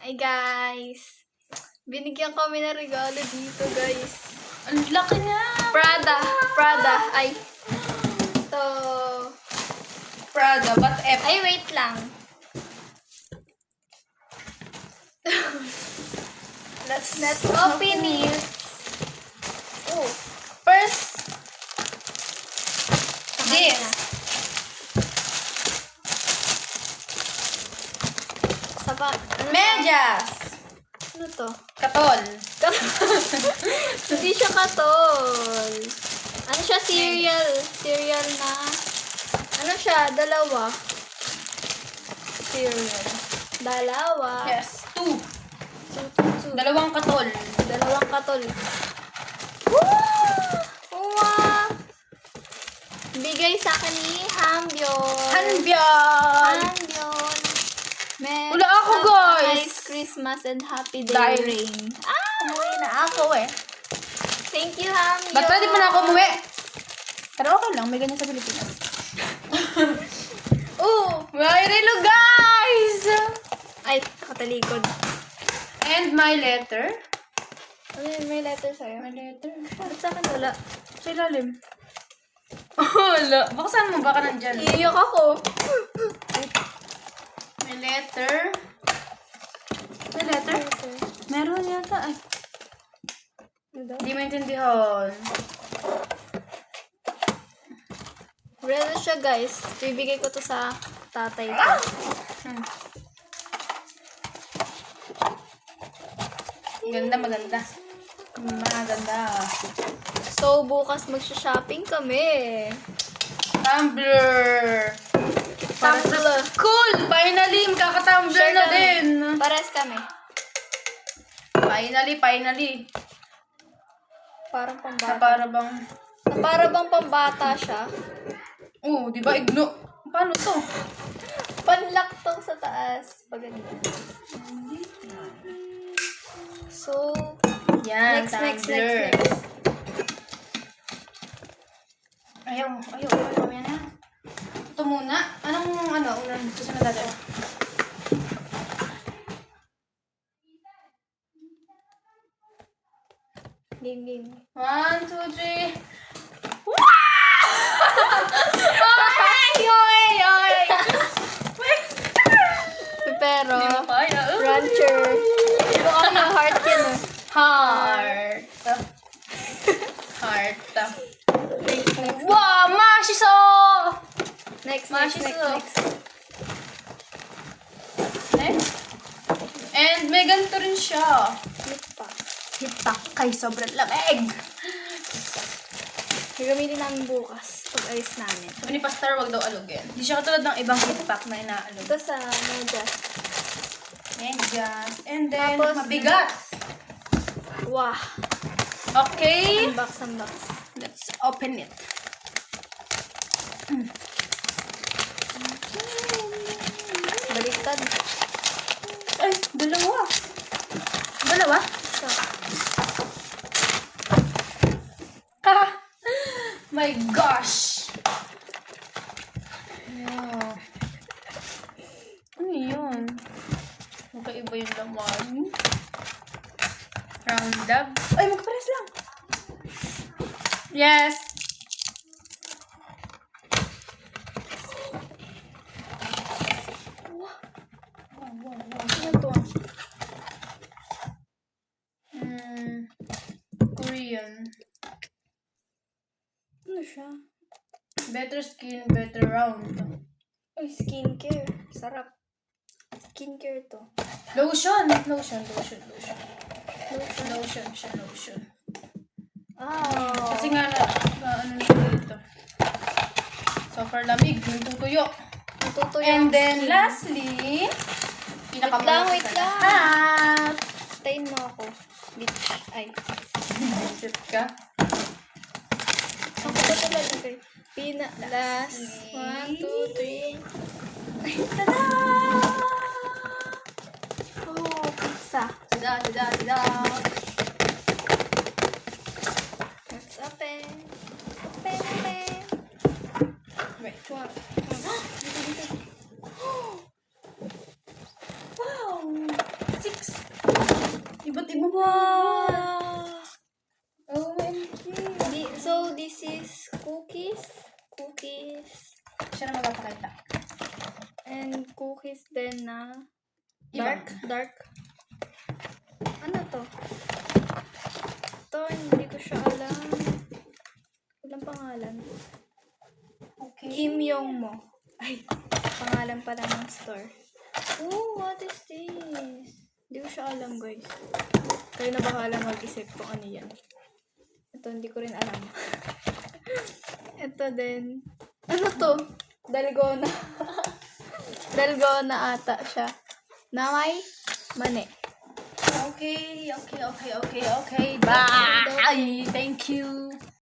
Hi guys! Binigyan kami ng regalo dito guys. Ang laki niya! Prada. Ay. So, Prada, but F. ay wait lang. Let's open it. Oh, First, this. Saba. Medyas. Ano to? Katol. Hindi siya katol. Ano siya? Cereal. Cereal na. Ano siya? Dalawa. Cereal. Dalawa. Yes, 2. Two. Dalawang katol. Dalawang katol. Wow! Bigay sa akin ni Hambyon. Hanbyan! Hambyon. Wala ako, guys. Nice Christmas and happy day Dahil- rain. Umuwi na ako eh. Thank you, Hambyon. Ba't pwede pa na ako umuwi? Pero okay lang, may ganyan sa Pilipinas. May relo, guys! Ay, nakatalikod. And my letter. Ano yun? May letter sa'yo? My letter. Ba't sa akin wala? Sa ilalim. Wala. Buksan mo, baka nandyan. Iiyak ako. May letter. May letter? Meron yata. Ay, hindi maintindihan. Real siya, guys. Bibigay ko to sa tatay ko. Ganda, maganda. Maganda. So, bukas magsha-shopping kami. Tumbler. Para sa Tumbler. school! Finally, makaka-tumbler Share na kami. din. Pares kami. Finally. Parang Sa pambata. para bang... Bang pambata siya. Oo, di ba? Igno. Paano to? Panlock tong sa taas. Pag ganyan. So, Yan, next. Ayaw. Yan na. Ito muna. Unang susunod natin. Game. 1, 2, 3. Pero, Hindi mo kaya. rancher. Ito ako yung heart yun eh. Heart. Next. Wow, mashiso! Next. Next. And may ganito rin siya. Hitak kay sobrang lamig. Gagamitin namin bukas pag alis namin. Sabi ni Pastor, wag daw alugin. Hindi siya katulad ng ibang hitpack na inaalog. Ito sa medyas. Medyas. And then, Tapos, mabigat. Wow. Okay. Unbox. Let's open it. Baliktad. Ay, dalawa. Dalawa? So, My gosh. Wow. Ano yun? Magkaiba yung laman. Round up. Ay, magpares lang. Yes. ano to? Korean. Ano siya? Better skin, better round. Ay, skincare. Sarap. Skincare to. Lotion siya, lotion. Oh. Kasi nga ano dito. Super lamig, yung tutuyo. Natutuyo And ang then, skin. lastly, Wait lang. Ah! Tayin mo ako. Bitch. Ay. Isip ka. Ako ba talaga? Last. 1, 2, 3. Ay, tada! Oh, pizza. Tada. Let's open. Wait. Dito. Wow! 6 Iba't iba Wow! OMG. So, this is cookies. Cookies. Siya na magpapakita. And cookies din na Iba. dark. Ano to? Ito, hindi ko siya alam. Walang pangalan. Okay. Kim Yong Mo. Ay, pangalan pala ng store. Oh, what is this? Hindi ko siya alam, guys. Kayo na bahala mag-isip kung ano yan. Ito, hindi ko rin alam. Ito din. Ano to? Dalgona. Dalgona ata siya. Na may mani. Okay. Bye. Thank you.